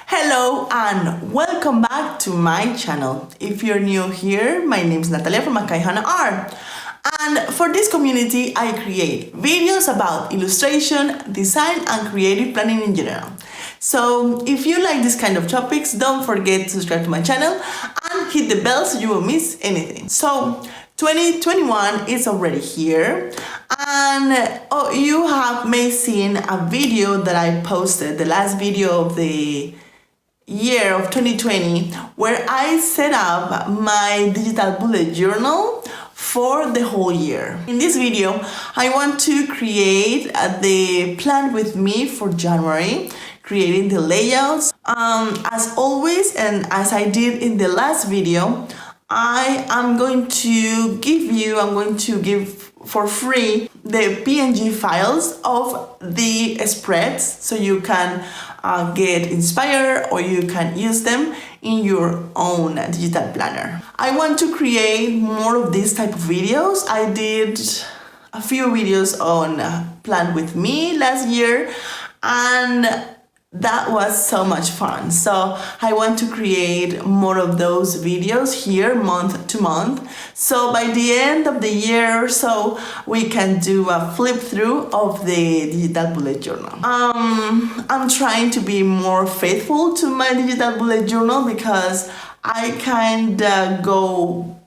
Hello and welcome back to my channel. If you're new here, my name is Natalia from Akaihana Art. And for this community, I create videos about illustration, design, and creative planning in general. So if you like this kind of topics, don't forget to subscribe to my channel and hit the bell so you won't miss anything. So 2021 is already here, and you may have seen a video that I posted, the last video of the year of 2020, where I set up my digital bullet journal for the whole year. In this video, I want to create the plan with me for January, creating the layouts. As always, and as I did in the last video, I'm going to give for free the PNG files of the spreads so you can get inspired or you can use them in your own digital planner. I want to create more of these type of videos. I did a few videos on Plan With Me last year, and that was so much fun. So I want to create more of those videos here month to month. So by the end of the year or so, we can do a flip through of the digital bullet journal. I'm trying to be more faithful to my digital bullet journal because I kind of go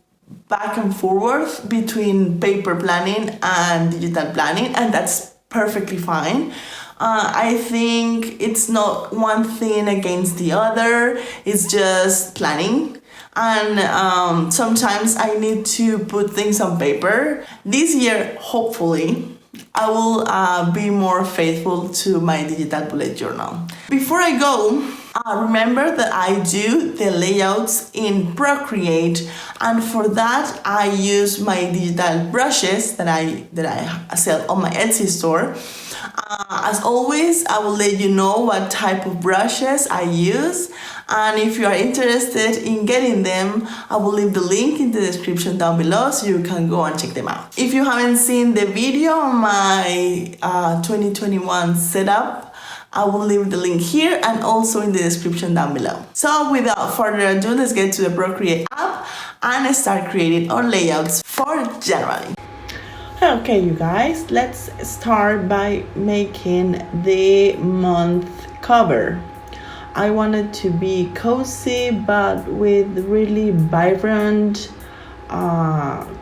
back and forth between paper planning and digital planning, and that's perfectly fine. I think it's not one thing against the other, it's just planning. And sometimes I need to put things on paper. This year, hopefully, I will be more faithful to my digital bullet journal. Before I go, remember that I do the layouts in Procreate, and for that I use my digital brushes that I sell on my Etsy store. As always, I will let you know what type of brushes I use, and if you are interested in getting them, I will leave the link in the description down below so you can go and check them out. If you haven't seen the video on my 2021 setup, I will leave the link here and also in the description down below. So without further ado, let's get to the Procreate app and start creating our layouts for January. Okay, you guys, let's start by making the month cover. I want it to be cozy but with really vibrant,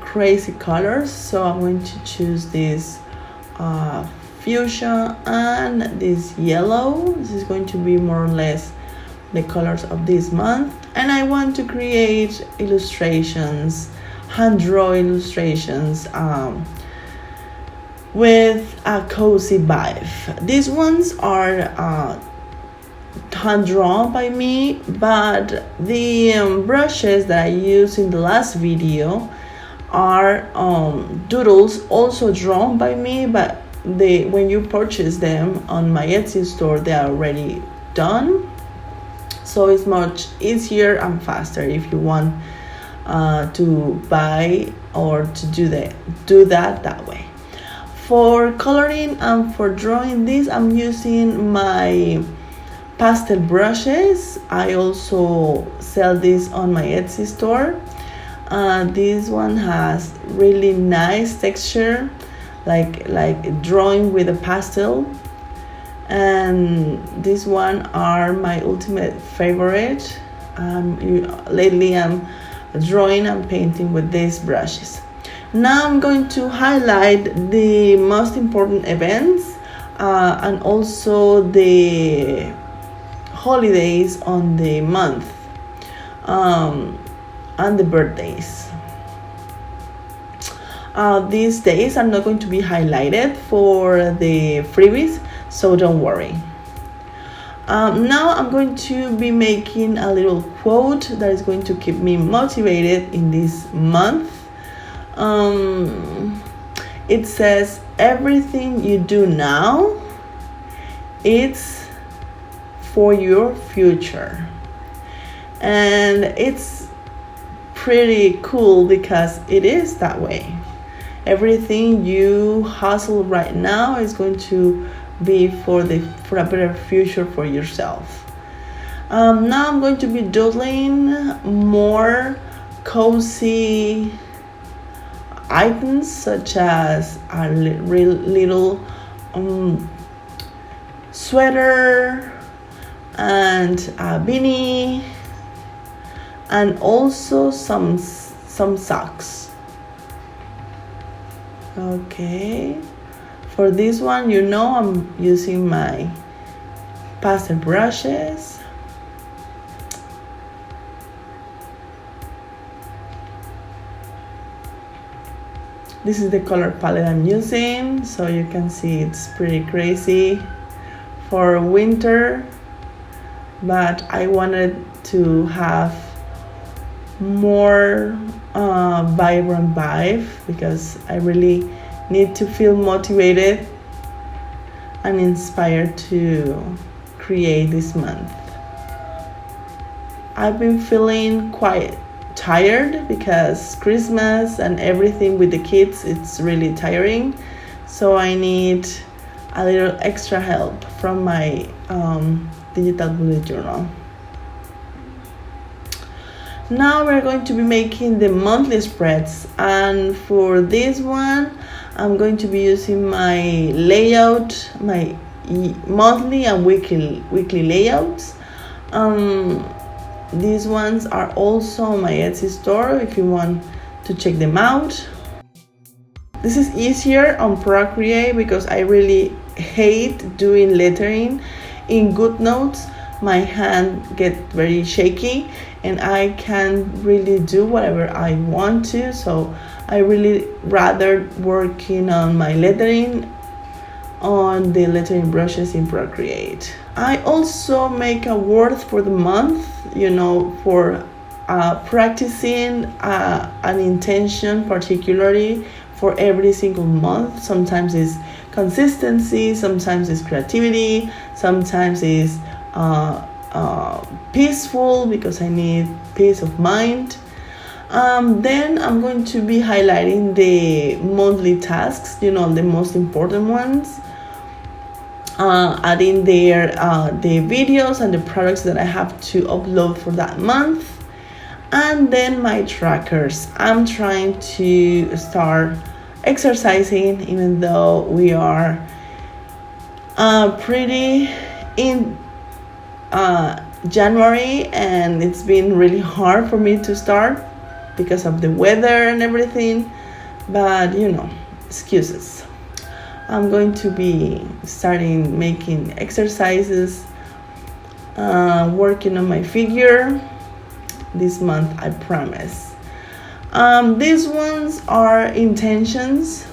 crazy colors. So I'm going to choose this fuchsia and this yellow. This is going to be more or less the colors of this month. And I want to create illustrations, hand-drawn illustrations, with a cozy vibe. These ones are hand-drawn by me, but the brushes that I used in the last video are doodles also drawn by me, but when you purchase them on my Etsy store, they are already done. So it's much easier and faster if you want to buy or to do that way. For coloring and for drawing this, I'm using my pastel brushes. I also sell this on my Etsy store. This one has really nice texture, like drawing with a pastel. And this one are my ultimate favorite. Lately I'm drawing and painting with these brushes. Now I'm going to highlight the most important events and also the holidays on the month and the birthdays. These days are not going to be highlighted for the freebies, so don't worry. Now I'm going to be making a little quote that is going to keep me motivated in this month. It says, everything you do now, it's for your future. And it's pretty cool because it is that way. everything you hustle right now is going to be for a better future for yourself. Now I'm going to be doodling more cozy items, such as a little sweater and a beanie, and also some socks. Okay, for this one, I'm using my pastel brushes. This is the color palette I'm using, so you can see it's pretty crazy for winter, but I wanted to have more vibrant vibe because I really need to feel motivated and inspired to create this month. I've been feeling quite tired because Christmas and everything with the kids, it's really tiring, so I need a little extra help from my digital bullet journal. Now we're going to be making the monthly spreads, and for this one I'm going to be using my layout, my monthly and weekly layouts. These ones are also on my Etsy store if you want to check them out. This is easier on Procreate because I really hate doing lettering in GoodNotes. My hand gets very shaky and I can't really do whatever I want to, so I really rather working on my lettering on the lettering brushes in Procreate. I also make a word for the month, for practicing an intention, particularly for every single month. Sometimes it's consistency, sometimes it's creativity, sometimes it's peaceful because I need peace of mind. Then I'm going to be highlighting the monthly tasks, the most important ones, adding there the videos and the products that I have to upload for that month, and then my trackers. I'm trying to start exercising, even though we are pretty in January, and it's been really hard for me to start because of the weather and everything, but excuses. I'm going to be starting making exercises, working on my figure this month, I promise. These ones are intentions,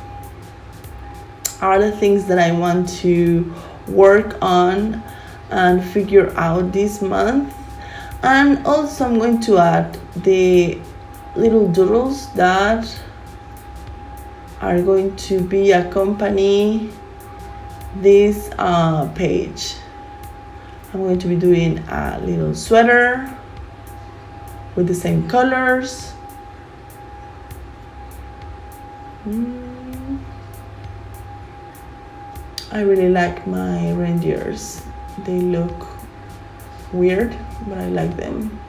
are the things that I want to work on and figure out this month. And also I'm going to add the little doodles that are going to be accompany this page. I'm going to be doing a little sweater with the same colors. I really like my reindeers. They look weird, but I like them.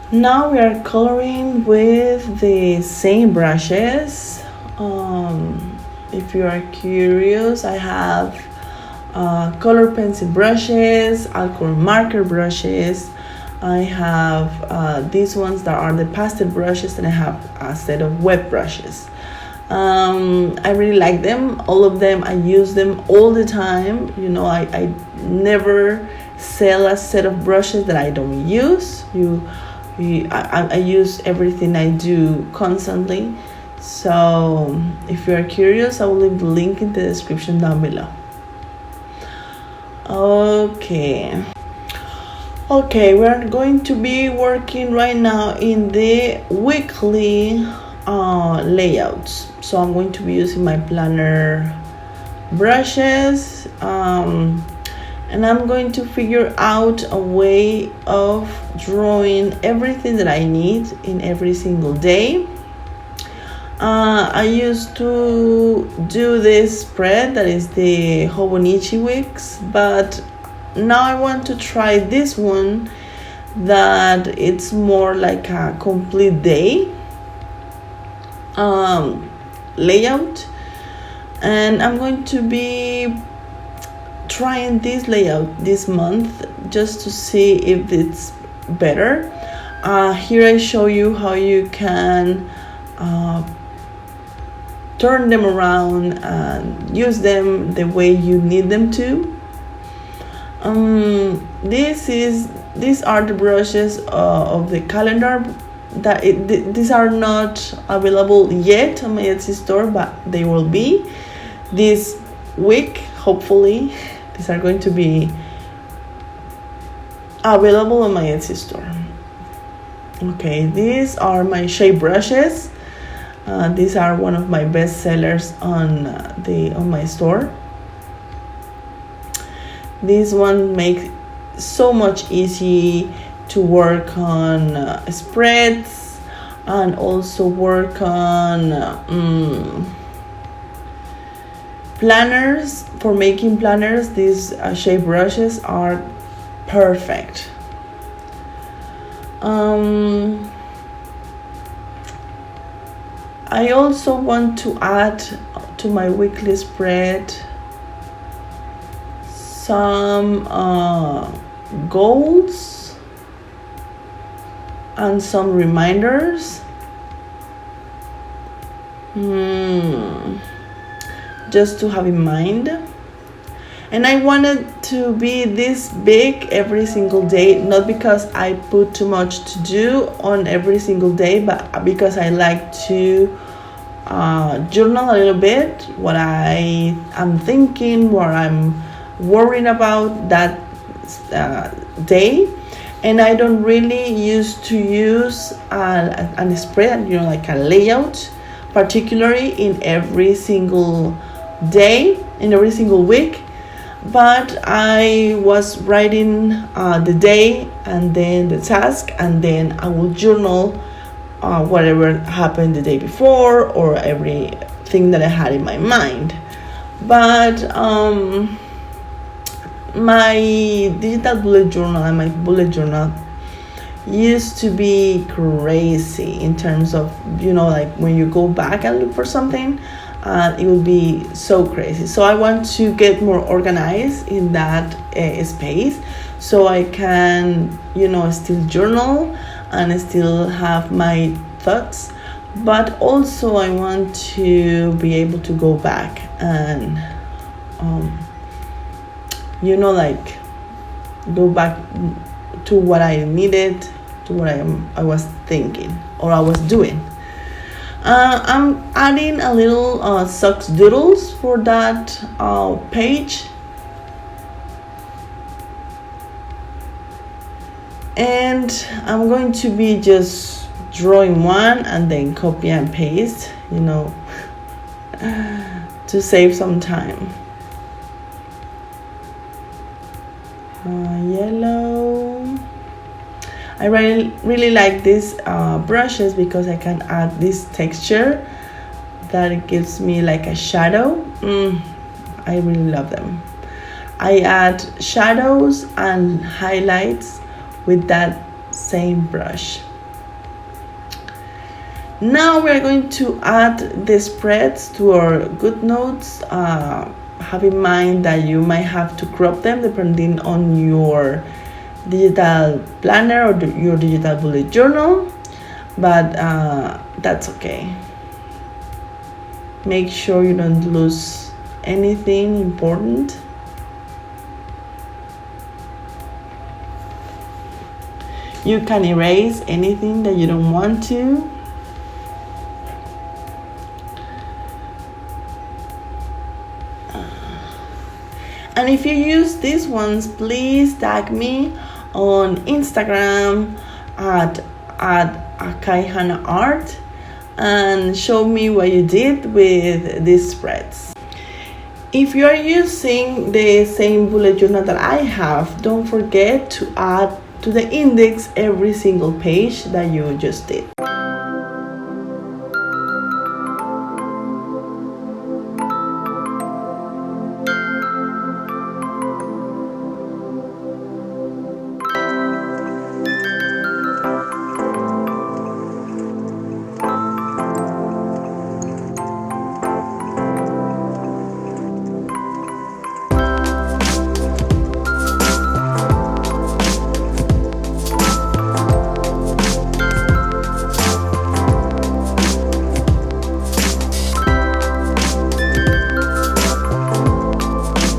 Now we are coloring with the same brushes. If you are curious, I have color pencil brushes, alcohol marker brushes. I have these ones that are the pastel brushes, and I have a set of wet brushes. I really like them, all of them. I use them all the time. I never sell a set of brushes that I don't use. I use everything I do constantly. So if you are curious, I will leave the link in the description down below. Okay, we're going to be working right now in the weekly layouts. So I'm going to be using my planner brushes, and I'm going to figure out a way of drawing everything that I need in every single day. I used to do this spread that is the Hobonichi weeks, but now I want to try this one that it's more like a complete day layout, and I'm going to be trying this layout this month just to see if it's better. Here I show you how you can turn them around and use them the way you need them to. These are the brushes of the calendar that these are not available yet on my Etsy store, but they will be this week. Hopefully these are going to be available on my Etsy store. Okay, these are my shape brushes. These are one of my best sellers on my store. This one makes so much easy to work on spreads and also work on planners. For making planners, these shape brushes are perfect. I also want to add to my weekly spread some goals and some reminders, just to have in mind. And I wanted to be this big every single day, not because I put too much to do on every single day, but because I like to journal a little bit what I am thinking, what I'm worrying about that day. And I don't really used to use a spread, like a layout, particularly in every single day, in every single week. But I was writing the day and then the task, and then I will journal whatever happened the day before or everything that I had in my mind. But my digital bullet journal and my bullet journal used to be crazy in terms of, like when you go back and look for something, it will be so crazy. So I want to get more organized in that space, so I can, still journal and still have my thoughts, but also I want to be able to go back and like go back to what I needed, to what I was thinking or I was doing. I'm adding a little socks doodles for that page, and I'm going to be just drawing one and then copy and paste, to save some time. Yellow. I really like these brushes because I can add this texture that it gives me like a shadow. I really love them. I add shadows and highlights with that same brush. Now we're going to add the spreads to our GoodNotes. Have in mind that you might have to crop them depending on your digital planner or your digital bullet journal, but that's okay. Make sure you don't lose anything important. You can erase anything that you don't want to. And if you use these ones, please tag me on Instagram at akaihanaart and show me what you did with these spreads. If you are using the same bullet journal that I have, don't forget to add to the index every single page that you just did.